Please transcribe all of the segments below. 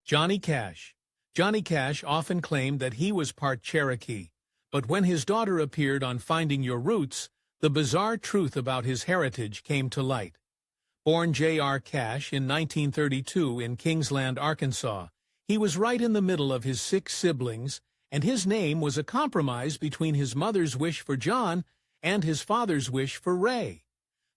Johnny Cash. Johnny Cash often claimed that he was part Cherokee, but when his daughter appeared on Finding Your Roots, the bizarre truth about his heritage came to light. Born J.R. Cash in 1932 in Kingsland, Arkansas, he was right in the middle of his 6 siblings, and his name was a compromise between his mother's wish for John and his father's wish for Ray.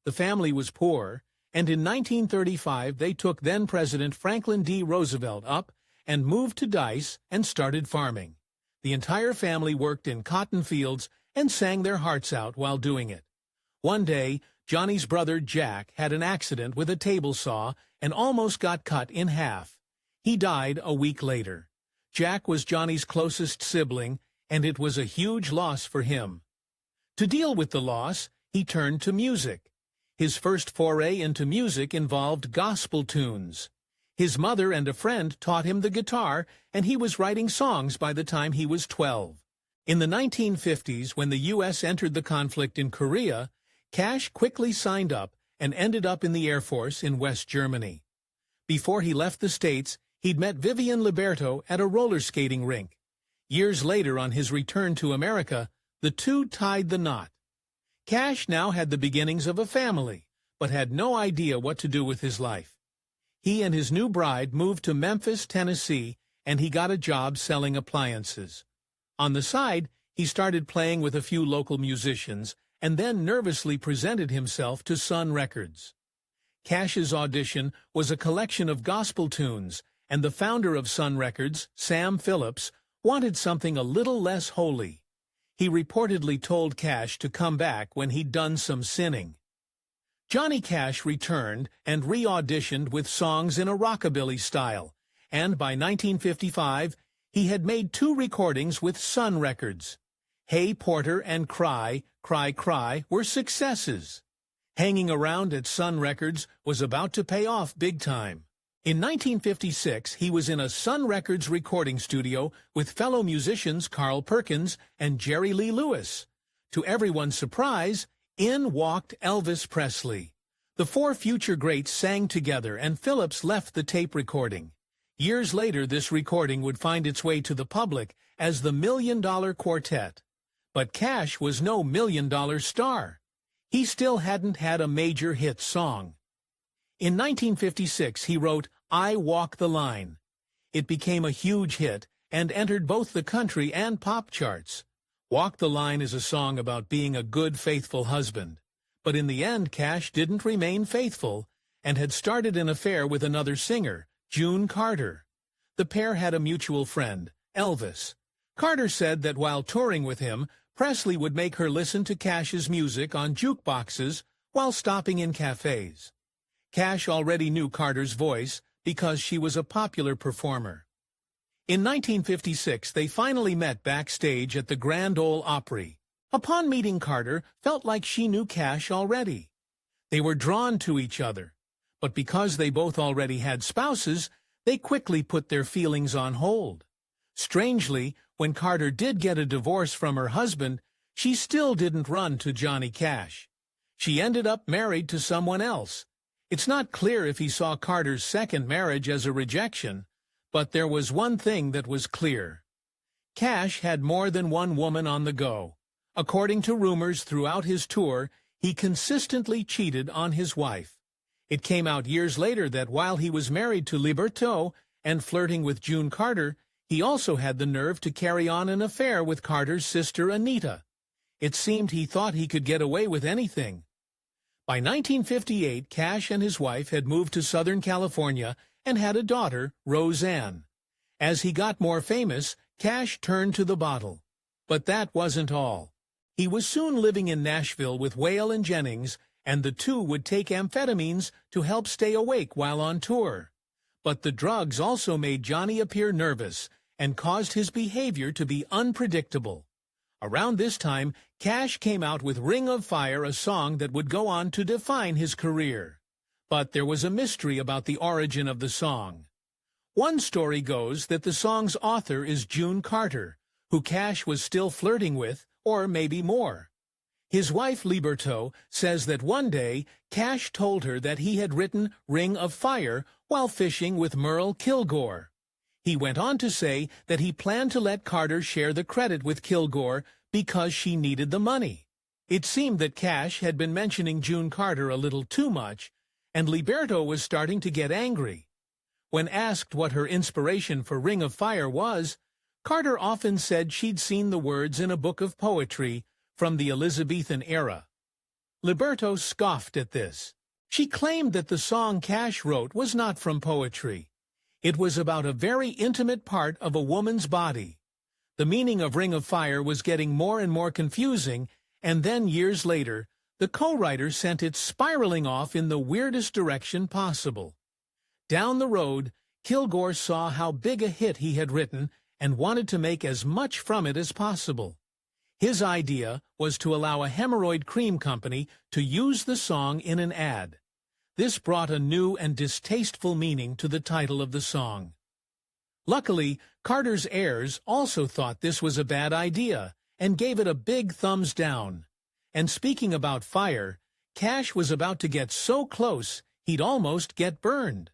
The family was poor, and in 1935 they took then-President Franklin D. Roosevelt up and moved to Dice and started farming. The entire family worked in cotton fields and sang their hearts out while doing it. One day, Johnny's brother Jack had an accident with a table saw and almost got cut in half. He died a week later. Jack was Johnny's closest sibling, and it was a huge loss for him. To deal with the loss, he turned to music. His first foray into music involved gospel tunes. His mother and a friend taught him the guitar, and he was writing songs by the time he was 12. In the 1950s, when the U.S. entered the conflict in Korea, Cash quickly signed up and ended up in the Air Force in West Germany. Before he left the States, he'd met Vivian Liberto at a roller skating rink. Years later, on his return to America, the two tied the knot. Cash now had the beginnings of a family, but had no idea what to do with his life. He and his new bride moved to Memphis, Tennessee, and he got a job selling appliances. On the side, he started playing with a few local musicians, and then nervously presented himself to Sun Records. Cash's audition was a collection of gospel tunes, and the founder of Sun Records, Sam Phillips, wanted something a little less holy. He reportedly told Cash to come back when he'd done some sinning. Johnny Cash returned and re-auditioned with songs in a rockabilly style, and by 1955, he had made 2 recordings with Sun Records. Hey Porter and Cry, Cry, Cry were successes. Hanging around at Sun Records was about to pay off big time. In 1956, he was in a Sun Records recording studio with fellow musicians Carl Perkins and Jerry Lee Lewis. To everyone's surprise, in walked Elvis Presley. The 4 future greats sang together, and Phillips left the tape recording. Years later, this recording would find its way to the public as the $1 Million Quartet. But Cash was no $1 Million star. He still hadn't had a major hit song. In 1956, he wrote I Walk the Line. It became a huge hit and entered both the country and pop charts. Walk the Line is a song about being a good, faithful husband. But in the end, Cash didn't remain faithful and had started an affair with another singer, June Carter. The pair had a mutual friend, Elvis. Carter said that while touring with him, Presley would make her listen to Cash's music on jukeboxes while stopping in cafes. Cash already knew Carter's voice because she was a popular performer. In 1956, they finally met backstage at the Grand Ole Opry. Upon meeting Carter, felt like she knew Cash already. They were drawn to each other, but because they both already had spouses, they quickly put their feelings on hold. Strangely, when Carter did get a divorce from her husband, she still didn't run to Johnny Cash. She ended up married to someone else. It's not clear if he saw Carter's second marriage as a rejection, but there was one thing that was clear. Cash had more than one woman on the go. According to rumors throughout his tour, he consistently cheated on his wife. It came out years later that while he was married to Liberto and flirting with June Carter, he also had the nerve to carry on an affair with Carter's sister Anita. It seemed he thought he could get away with anything. By 1958, Cash and his wife had moved to Southern California and had a daughter, Roseanne. As he got more famous, Cash turned to the bottle. But that wasn't all. He was soon living in Nashville with Wayle and Jennings, and the two would take amphetamines to help stay awake while on tour. But the drugs also made Johnny appear nervous and caused his behavior to be unpredictable. Around this time, Cash came out with Ring of Fire, a song that would go on to define his career. But there was a mystery about the origin of the song. One story goes that the song's author is June Carter, who Cash was still flirting with, or maybe more. His wife, Liberto, says that one day, Cash told her that he had written Ring of Fire while fishing with Merle Kilgore. He went on to say that he planned to let Carter share the credit with Kilgore because she needed the money. It seemed that Cash had been mentioning June Carter a little too much, and Liberto was starting to get angry. When asked what her inspiration for Ring of Fire was, Carter often said she'd seen the words in a book of poetry from the Elizabethan era. Liberto scoffed at this. She claimed that the song Cash wrote was not from poetry. It was about a very intimate part of a woman's body. The meaning of Ring of Fire was getting more and more confusing, and then years later, the co-writer sent it spiraling off in the weirdest direction possible. Down the road, Kilgore saw how big a hit he had written and wanted to make as much from it as possible. His idea was to allow a hemorrhoid cream company to use the song in an ad. This brought a new and distasteful meaning to the title of the song. Luckily, Carter's heirs also thought this was a bad idea and gave it a big thumbs down. And speaking about fire, Cash was about to get so close he'd almost get burned.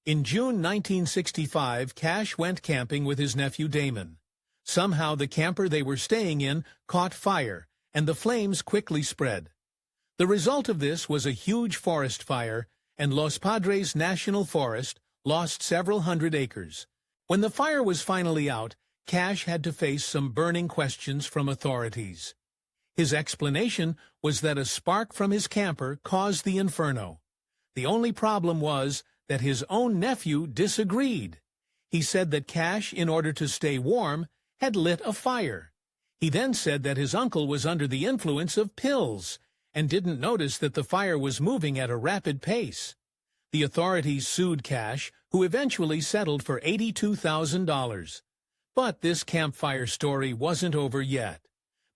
In June 1965, Cash went camping with his nephew Damon. Somehow the camper they were staying in caught fire, and the flames quickly spread. The result of this was a huge forest fire, and Los Padres National Forest lost several hundred acres. When the fire was finally out, Cash had to face some burning questions from authorities. His explanation was that a spark from his camper caused the inferno. The only problem was that his own nephew disagreed. He said that Cash, in order to stay warm, had lit a fire. He then said that his uncle was under the influence of pills and didn't notice that the fire was moving at a rapid pace. The authorities sued Cash, who eventually settled for $82,000. But this campfire story wasn't over yet.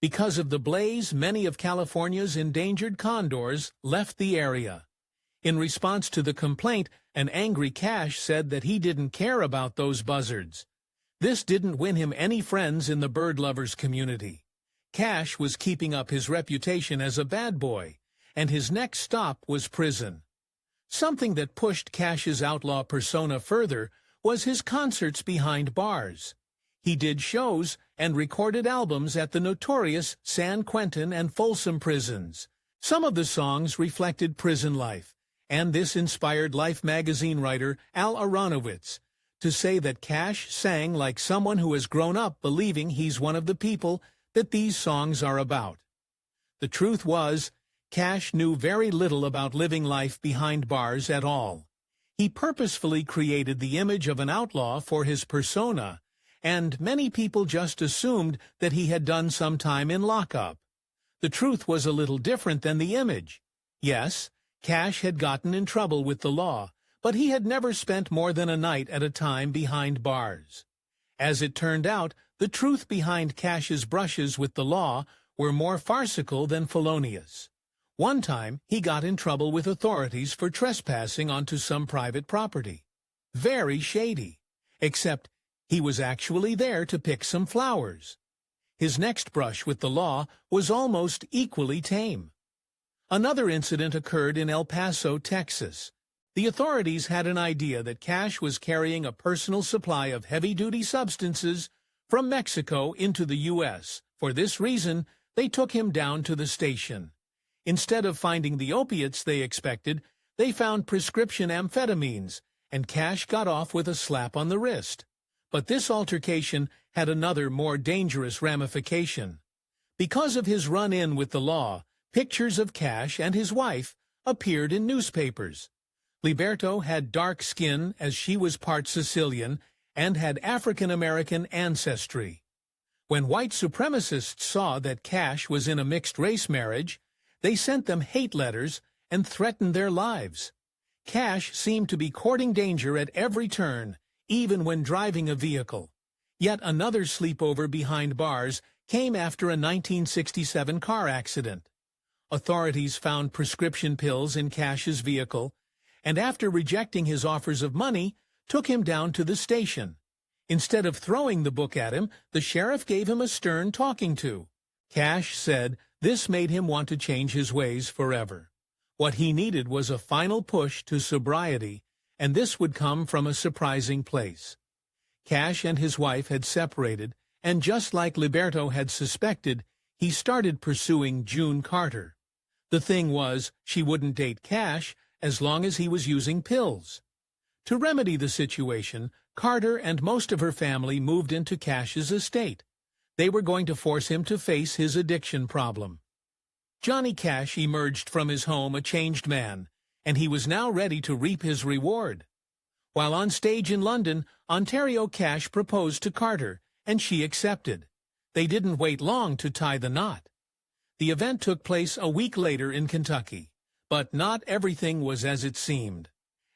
Because of the blaze, many of California's endangered condors left the area. In response to the complaint, an angry Cash said that he didn't care about those buzzards. This didn't win him any friends in the bird lovers community. Cash was keeping up his reputation as a bad boy, and his next stop was prison. Something that pushed Cash's outlaw persona further was his concerts behind bars. He did shows and recorded albums at the notorious San Quentin and Folsom prisons. Some of the songs reflected prison life, and this inspired Life magazine writer Al Aronowitz to say that Cash sang like someone who has grown up believing he's one of the people that these songs are about. The truth was, Cash knew very little about living life behind bars at all. He purposefully created the image of an outlaw for his persona, and many people just assumed that he had done some time in lockup. The truth was a little different than the image. Yes, Cash had gotten in trouble with the law, but he had never spent more than a night at a time behind bars. As it turned out, the truth behind Cash's brushes with the law were more farcical than felonious. One time, he got in trouble with authorities for trespassing onto some private property. Very shady. Except he was actually there to pick some flowers. His next brush with the law was almost equally tame. Another incident occurred in El Paso, Texas. The authorities had an idea that Cash was carrying a personal supply of heavy-duty substances from Mexico into the U.S. For this reason, they took him down to the station. Instead of finding the opiates they expected, they found prescription amphetamines, and Cash got off with a slap on the wrist. But this altercation had another, more dangerous ramification. Because of his run-in with the law, pictures of Cash and his wife appeared in newspapers. Liberto had dark skin, as she was part Sicilian, and had African-American ancestry. When white supremacists saw that Cash was in a mixed-race marriage, they sent them hate letters and threatened their lives. Cash seemed to be courting danger at every turn, even when driving a vehicle. Yet another sleepover behind bars came after a 1967 car accident. Authorities found prescription pills in Cash's vehicle, and after rejecting his offers of money, took him down to the station. Instead of throwing the book at him, the sheriff gave him a stern talking to. Cash said this made him want to change his ways forever. What he needed was a final push to sobriety, and this would come from a surprising place. Cash and his wife had separated, and just like Liberto had suspected, he started pursuing June Carter. The thing was, she wouldn't date Cash as long as he was using pills. To remedy the situation, Carter and most of her family moved into Cash's estate. They were going to force him to face his addiction problem. Johnny Cash emerged from his home a changed man, and he was now ready to reap his reward. While on stage in London, Ontario, Cash proposed to Carter, and she accepted. They didn't wait long to tie the knot. The event took place a week later in Kentucky, but not everything was as it seemed.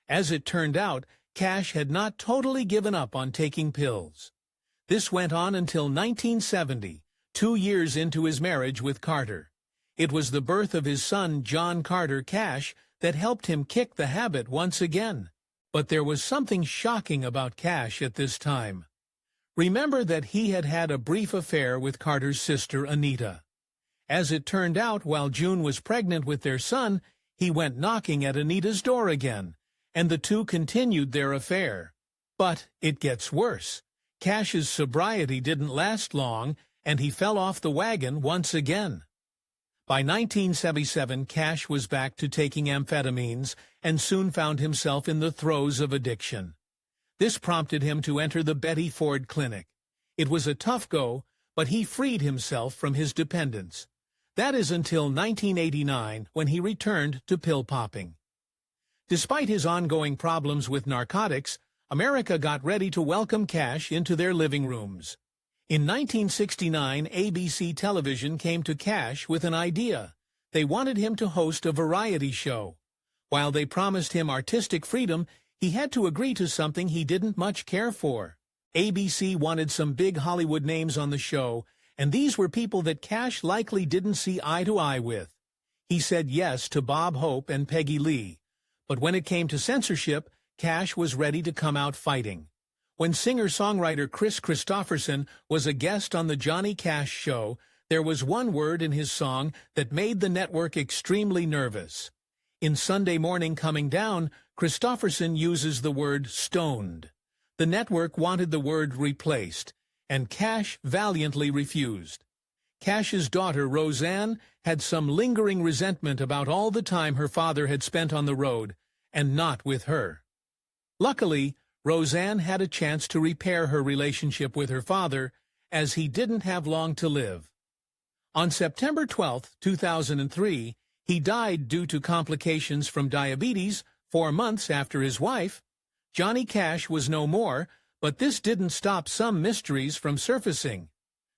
As it turned out, Cash had not totally given up on taking pills. This went on until 1970, 2 years into his marriage with Carter. It was the birth of his son, John Carter Cash, that helped him kick the habit once again. But there was something shocking about Cash at this time. Remember that he had had a brief affair with Carter's sister, Anita. As it turned out, while June was pregnant with their son, he went knocking at Anita's door again, and the two continued their affair. But it gets worse. Cash's sobriety didn't last long, and he fell off the wagon once again. By 1977, Cash was back to taking amphetamines and soon found himself in the throes of addiction. This prompted him to enter the Betty Ford Clinic. It was a tough go, but he freed himself from his dependence. That is until 1989, when he returned to pill popping. Despite his ongoing problems with narcotics, America got ready to welcome Cash into their living rooms. In 1969, ABC television came to Cash with an idea. They wanted him to host a variety show. While they promised him artistic freedom, he had to agree to something he didn't much care for. ABC wanted some big Hollywood names on the show, and these were people that Cash likely didn't see eye to eye with. He said yes to Bob Hope and Peggy Lee. But when it came to censorship, Cash was ready to come out fighting. When singer-songwriter Chris Christopherson was a guest on the Johnny Cash Show, there was one word in his song that made the network extremely nervous. In Sunday Morning Coming Down, Christopherson uses the word stoned. The network wanted the word replaced, and Cash valiantly refused. Cash's daughter, Roseanne, had some lingering resentment about all the time her father had spent on the road, and not with her. Luckily, Roseanne had a chance to repair her relationship with her father, as he didn't have long to live. On September 12, 2003, he died due to complications from diabetes 4 months after his wife. Johnny Cash was no more, but this didn't stop some mysteries from surfacing.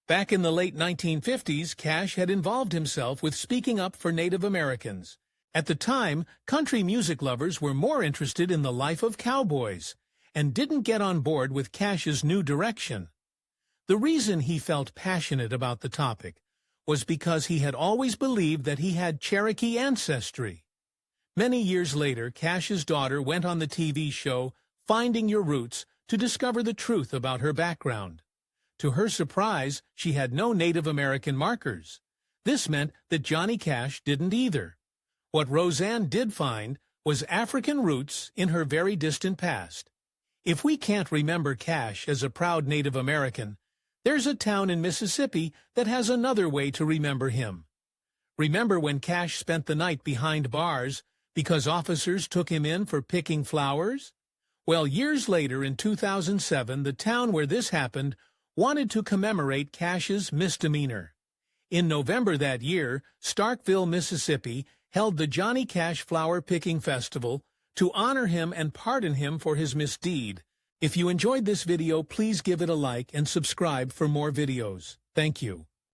Back in the late 1950s, Cash had involved himself with speaking up for Native Americans. At the time, country music lovers were more interested in the life of cowboys, and didn't get on board with Cash's new direction. The reason he felt passionate about the topic was because he had always believed that he had Cherokee ancestry. Many years later, Cash's daughter went on the TV show Finding Your Roots to discover the truth about her background. To her surprise, she had no Native American markers. This meant that Johnny Cash didn't either. What Roseanne did find was African roots in her very distant past. If we can't remember Cash as a proud Native American, there's a town in Mississippi that has another way to remember him. Remember when Cash spent the night behind bars because officers took him in for picking flowers? Well, years later, in 2007, the town where this happened wanted to commemorate Cash's misdemeanor. In November that year, Starkville, Mississippi, held the Johnny Cash Flower Picking Festival to honor him and pardon him for his misdeed. If you enjoyed this video, please give it a like and subscribe for more videos. Thank you.